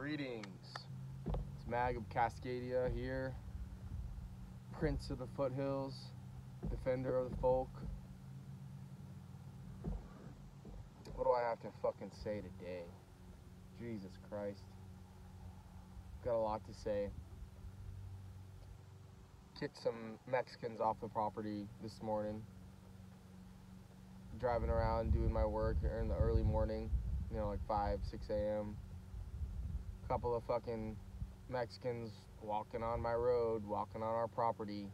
Greetings. It's Mag of Cascadia here, Prince of the Foothills, Defender of the Folk. What do I have to fucking say today? Jesus Christ. Got a lot to say. Kicked some Mexicans off the property this morning. Driving around doing my work in the early morning, you know, like 5, 6 a.m. Couple of fucking Mexicans walking on my road, walking on our property.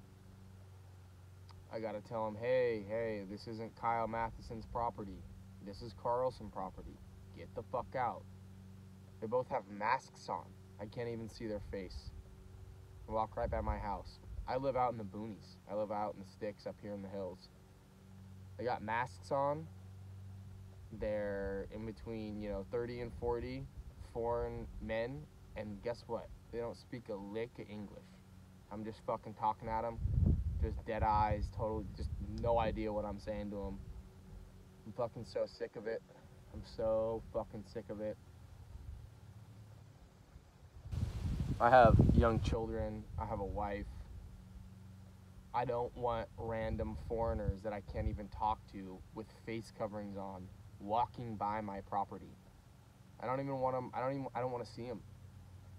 I gotta tell them, hey, this isn't Kyle Matheson's property. This is Carlson property. Get the fuck out. They both have masks on. I can't even see their face. They walk right by my house. I live out in the boonies. I live out in the sticks up here in the hills. They got masks on. They're in between, 30 and 40 foreign men. And guess what? They don't speak a lick of English. I'm just fucking talking at them. Just dead eyes, totally, just no idea what I'm saying to them. I'm fucking so sick of it. I'm so fucking sick of it. I have young children. I have a wife. I don't want random foreigners that I can't even talk to with face coverings on walking by my property. I don't even want them. I don't want to see them.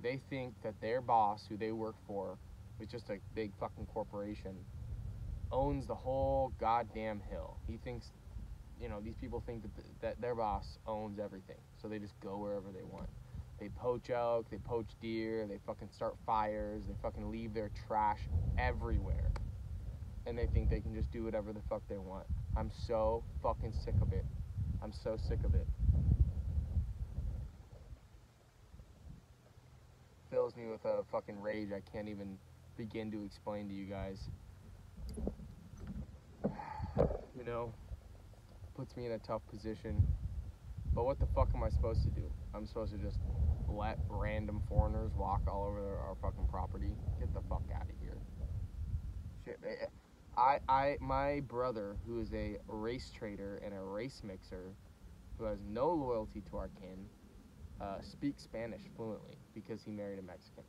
They think that their boss, who they work for, is just a big fucking corporation, owns the whole goddamn hill. He thinks, these people think that their boss owns everything, so they just go wherever they want. They poach elk, they poach deer, they fucking start fires, they fucking leave their trash everywhere. And they think they can just do whatever the fuck they want. I'm so fucking sick of it. I'm so sick of it. Fills me with a fucking rage I can't even begin to explain to you guys. Puts me in a tough position. But what the fuck am I supposed to do? I'm supposed to just let random foreigners walk all over our fucking property? Get the fuck out of here. Shit. My brother, who is a race trader and a race mixer, who has no loyalty to our kin, speaks Spanish fluently because he married a Mexican.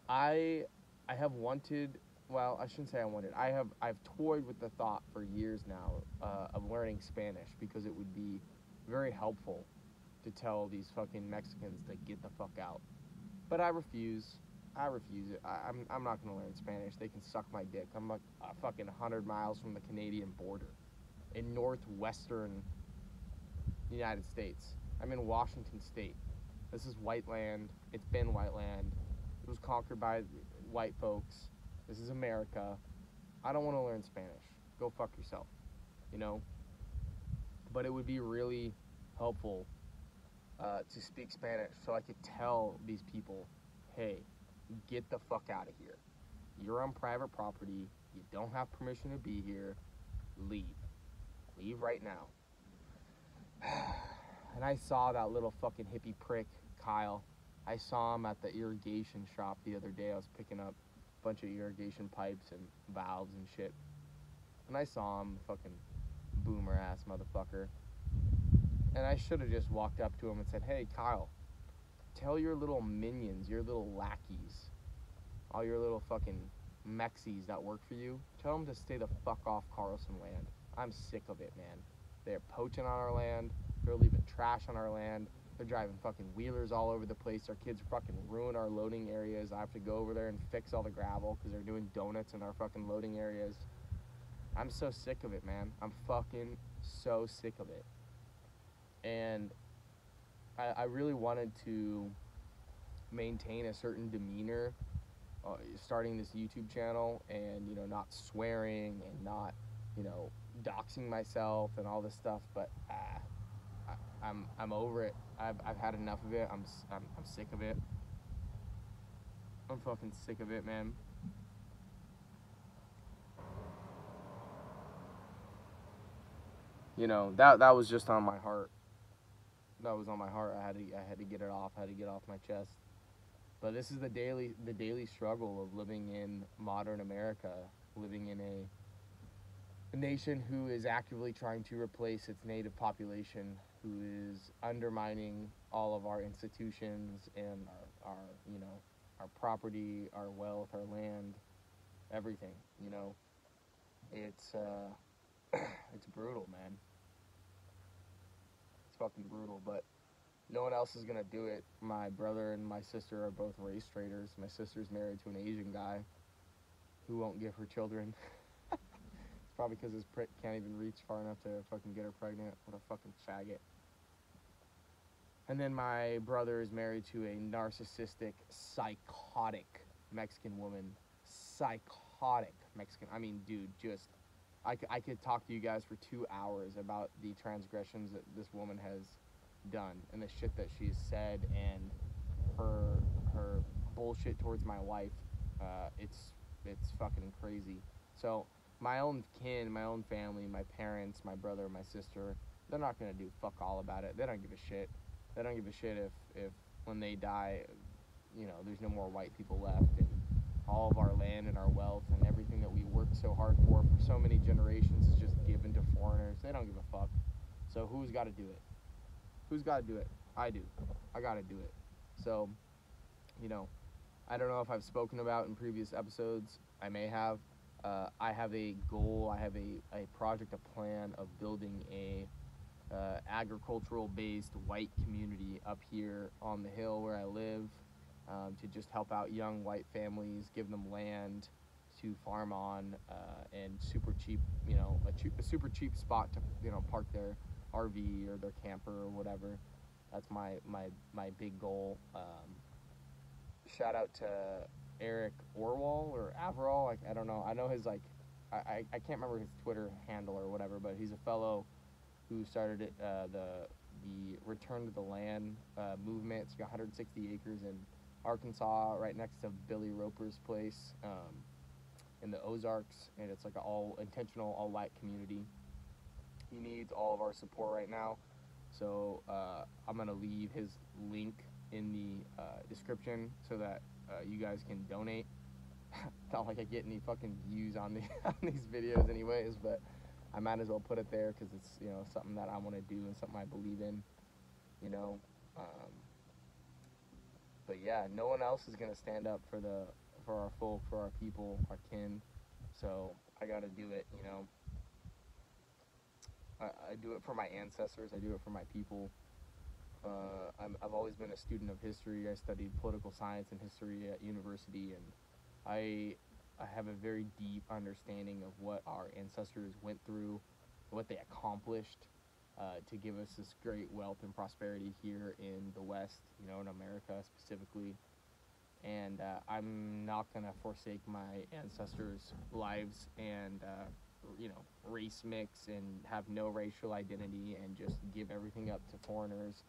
I have wanted, well, I shouldn't say I wanted, I've toyed with the thought for years now of learning Spanish because it would be very helpful to tell these fucking Mexicans to get the fuck out. But I refuse it. I'm not gonna learn Spanish. They can suck my dick. I'm like fucking 100 miles from the Canadian border in northwestern United States. I'm in Washington State. This is white land. It's been white land. It was conquered by white folks. This is America. I don't want to learn Spanish. Go fuck yourself, But it would be really helpful to speak Spanish so I could tell these people, hey, get the fuck out of here. You're on private property. You don't have permission to be here. Leave. Leave right now. And I saw that little fucking hippie prick, Kyle. I saw him at the irrigation shop the other day. I was picking up a bunch of irrigation pipes and valves and shit. And I saw him, fucking boomer ass motherfucker. And I should have just walked up to him and said, hey, Kyle, tell your little minions, your little lackeys, all your little fucking Mexies that work for you, tell them to stay the fuck off Carlson land. I'm sick of it, man. They're poaching on our land. They're leaving trash on our land. They're driving fucking wheelers all over the place. Our kids fucking ruin our loading areas. I have to go over there and fix all the gravel because they're doing donuts in our fucking loading areas. I'm so sick of it, man. I'm fucking so sick of it. And I really wanted to maintain a certain demeanor starting this YouTube channel and, not swearing and not, doxing myself and all this stuff, but I'm over it. I've had enough of it. I'm sick of it. I'm fucking sick of it, man. That was just on my heart. That was on my heart. I had to get it off. I had to get off my chest. But this is the daily struggle of living in modern America, living in a nation who is actively trying to replace its native population, who is undermining all of our institutions and our you know, our property, our wealth, our land, everything. You know, it's it's brutal, man. It's fucking brutal, but no one else is gonna do it. My brother and my sister are both race traders. My sister's married to an Asian guy who won't give her children. It's probably because his prick can't even reach far enough to fucking get her pregnant. What a fucking faggot. And then my brother is married to a narcissistic, psychotic Mexican woman. Psychotic Mexican. I mean, dude, just... I could talk to you guys for 2 hours about the transgressions that this woman has done and the shit that she's said and her bullshit towards my wife. It's fucking crazy. So my own kin, my own family, my parents, my brother, my sister, they're not gonna do fuck all about it. They don't give a shit. They don't give a shit if when they die, you know, there's no more white people left, and all of our land and our wealth and everything that we worked so hard for so many generations is just given to foreigners. They don't give a fuck. So who's got to do it? Who's got to do it? I do. I got to do it. So, you know, I don't know if I've spoken about in previous episodes. I may have. I have a goal. I have a project, a plan of building a agricultural-based white community up here on the hill where I live, to just help out young white families, give them land to farm on, and super cheap, you know, a super cheap spot to, you know, park their RV or their camper or whatever. That's my big goal. Shout out to Eric Orwell or Averall, like, I don't know. I know his, like, I can't remember his Twitter handle or whatever, but he's a fellow who started it, the Return to the Land movement. It's got 160 acres in Arkansas, right next to Billy Roper's place, in the Ozarks, and it's like an all-intentional, all-white community. He needs all of our support right now, so I'm going to leave his link in the description so that you guys can donate. Not like I get any fucking views on, on these videos anyways, but I might as well put it there because it's, you know, something that I want to do and something I believe in, you know. But yeah, no one else is gonna stand up for our folk, for our people, our kin. So I gotta do it, you know. I do it for my ancestors. I do it for my people. I've always been a student of history. I studied political science and history at university, and I have a very deep understanding of what our ancestors went through, what they accomplished, to give us this great wealth and prosperity here in the West, you know, in America specifically. And I'm not going to forsake my ancestors' lives and, you know, race mix and have no racial identity and just give everything up to foreigners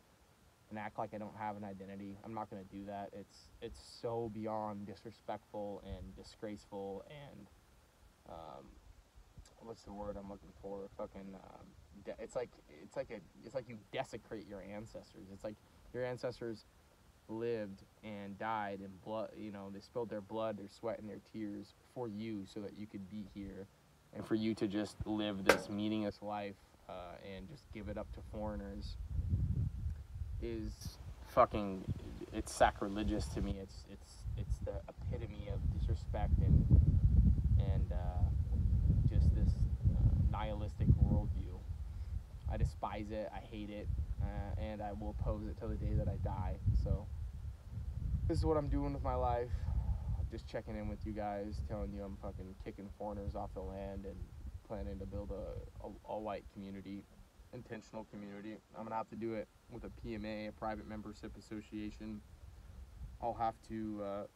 and act like I don't have an identity. I'm not going to do that. It's so beyond disrespectful and disgraceful and, what's the word I'm looking for? Fucking, it's like you desecrate your ancestors. It's like your ancestors lived and died in blood, you know, they spilled their blood, their sweat, and their tears for you so that you could be here and for you to just live this meaningless life and just give it up to foreigners is fucking, it's sacrilegious to me. It's the epitome of disrespect and just this nihilistic worldview. I despise it, I hate it, and I will oppose it till the day that I die. So this is what I'm doing with my life. I'm just checking in with you guys, telling you I'm fucking kicking foreigners off the land and planning to build a all-white community, intentional community. I'm gonna have to do it with a PMA, a private membership association. I'll have to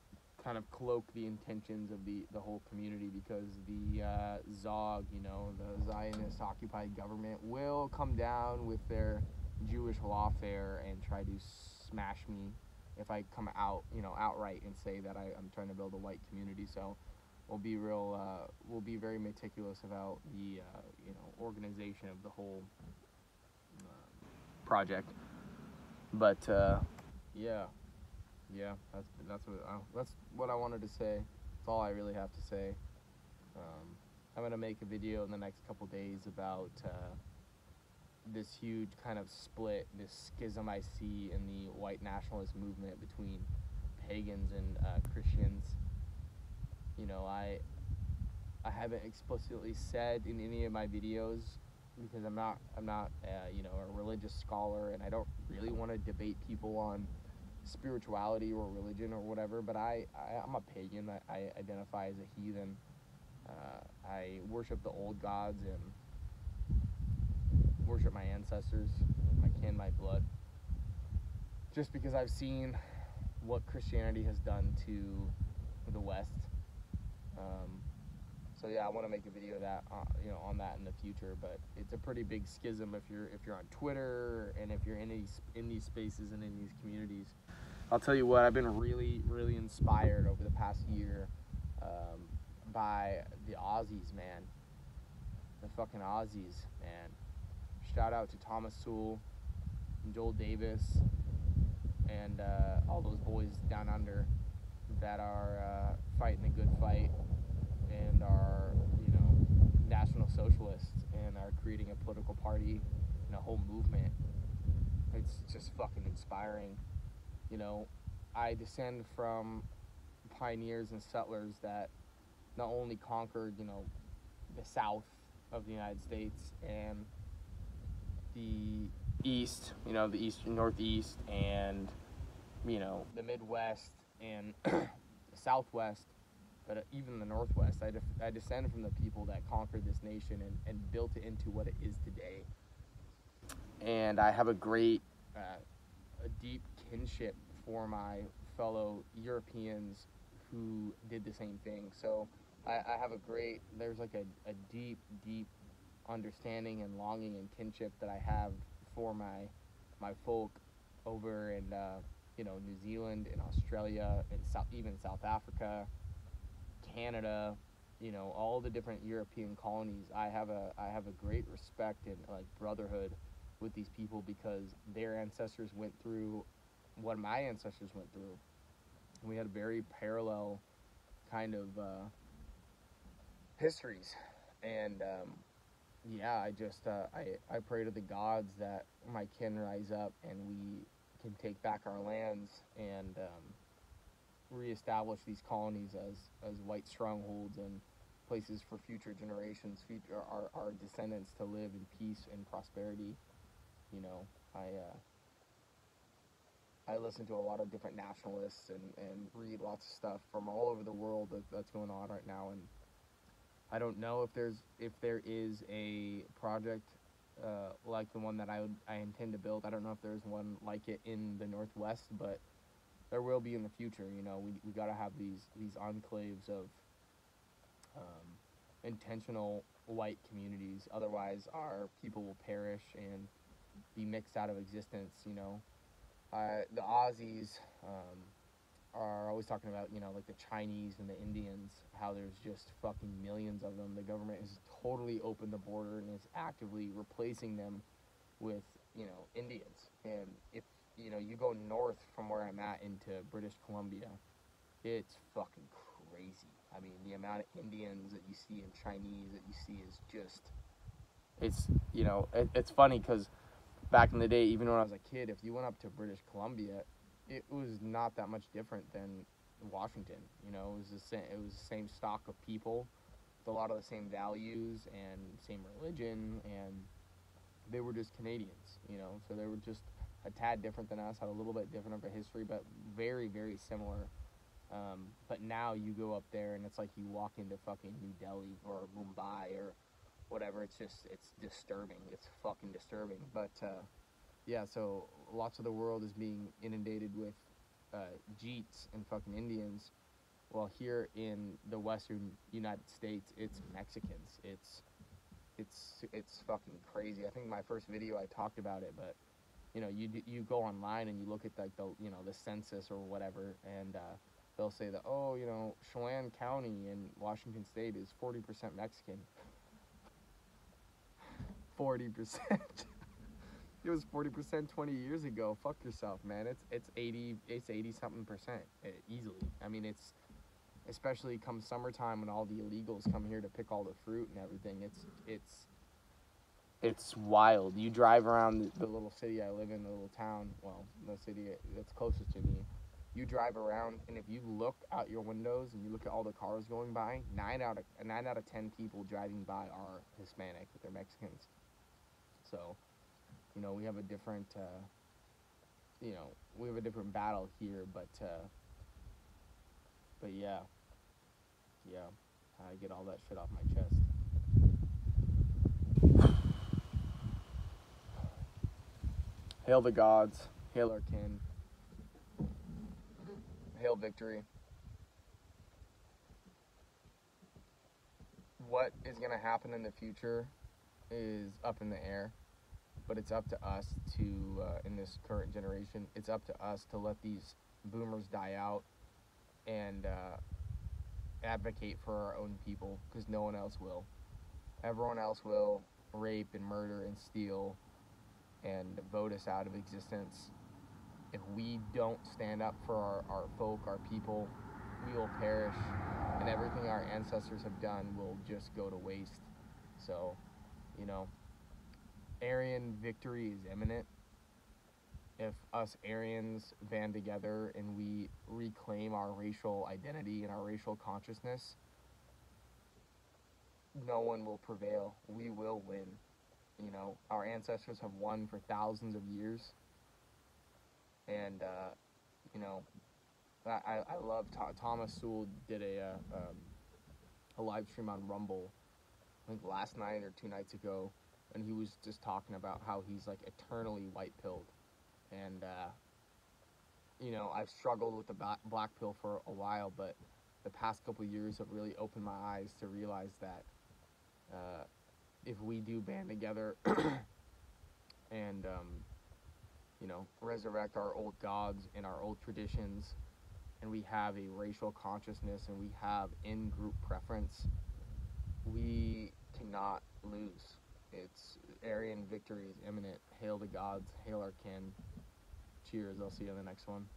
kind of cloak the intentions of the whole community because the ZOG, you know, the Zionist occupied government, will come down with their Jewish lawfare and try to smash me if I come out, you know, outright and say that I'm trying to build a white community. So we'll be very meticulous about the, you know, organization of the whole project. But yeah, that's what I wanted to say. That's all I really have to say. I'm gonna make a video in the next couple days about this huge kind of split, this schism I see in the white nationalist movement between pagans and Christians. You know, I haven't explicitly said in any of my videos, because I'm not you know, a religious scholar, and I don't really want to debate people on spirituality or religion or whatever, but I'm a pagan. I identify as a heathen. I worship the old gods and worship my ancestors, my kin, my blood, just because I've seen what Christianity has done to the West. So yeah, I want to make a video of that, you know, on that in the future. But it's a pretty big schism if you're on Twitter and if you're in these spaces and in these communities. I'll tell you what, I've been really inspired over the past year by the Aussies, man. The fucking Aussies, man. Shout out to Thomas Sewell and Joel Davis and all those boys down under that are fighting a good fight and are, you know, national socialists and are creating a political party and a whole movement. It's just fucking inspiring. You know, I descend from pioneers and settlers that not only conquered, you know, the south of the United States and the east, you know, the east and northeast, and, you know, the Midwest and the Southwest, but even the Northwest. I descend from the people that conquered this nation and built it into what it is today. And I have a great, a deep kinship for my fellow Europeans who did the same thing. So I have there's like a deep understanding and longing and kinship that I have for my folk over in, you know, New Zealand and Australia and even South Africa, Canada, you know, all the different European colonies. I have a great respect and like brotherhood with these people because their ancestors went through what my ancestors went through. We had very parallel kind of histories, and yeah, I pray to the gods that my kin rise up and we can take back our lands and reestablish these colonies as white strongholds and places for future generations, our descendants to live in peace and prosperity. You know, I listen to a lot of different nationalists and read lots of stuff from all over the world that's going on right now, and I don't know if there is a project like the one that I intend to build. I don't know if there's one like it in the Northwest, but there will be in the future. You know, we gotta have these enclaves of intentional white communities. Otherwise, our people will perish and be mixed out of existence. You know, the Aussies are always talking about, you know, like the Chinese and the Indians, how there's just fucking millions of them. The government has totally opened the border and is actively replacing them with, you know, Indians. And if, you know, you go north from where I'm at into British Columbia, it's fucking crazy. I mean, the amount of Indians that you see and Chinese that you see is just, it's, you know, it's funny because back in the day, even when I was a kid, if you went up to British Columbia, it was not that much different than Washington. You know, it was the same stock of people, with a lot of the same values and same religion, and they were just Canadians, you know, so they were just a tad different than us, had a little bit different of a history, but very similar. But now you go up there and it's like you walk into fucking New Delhi or Mumbai or whatever. It's disturbing. It's fucking disturbing. But yeah, so lots of the world is being inundated with Jeets and fucking Indians. Well, here in the Western United States, it's Mexicans. It's fucking crazy. I think my first video I talked about it, but you know, you go online and you look at like the, you know, the census or whatever, and they'll say that, oh, you know, Chelan County in Washington State is 40% Mexican. 40%. It was 40% 20 years ago. Fuck yourself, man. It's 80 something percent easily. I mean, especially come summertime when all the illegals come here to pick all the fruit and everything. It's wild. You drive around the little city I live in, the little town, well, the city that's closest to me. You drive around, and if you look out your windows and you look at all the cars going by, 9 out of 10 people driving by are Hispanic. They're Mexicans. So, we have a different, we have a different battle here. But yeah, I get all that shit off my chest. Hail the gods, hail our kin, hail victory. What is going to happen in the future is up in the air, but it's up to us to, in this current generation, it's up to us to let these boomers die out and advocate for our own people, because no one else will. Everyone else will rape and murder and steal and vote us out of existence. If we don't stand up for our folk, our people, we will perish, and everything our ancestors have done will just go to waste. So, Aryan victory is imminent. If us Aryans band together and we reclaim our racial identity and our racial consciousness, no one will prevail. We will win. Our ancestors have won for thousands of years, and I love Thomas Sewell did a live stream on Rumble, I think last night or 2 nights ago, and he was just talking about how he's like eternally white pilled, and I've struggled with the black pill for a while, but the past couple of years have really opened my eyes to realize that if we do band together and resurrect our old gods and our old traditions, and we have a racial consciousness and we have in-group preference, we cannot lose. It's Aryan victory is imminent. Hail the gods, hail our kin. Cheers. I'll see you on the next one.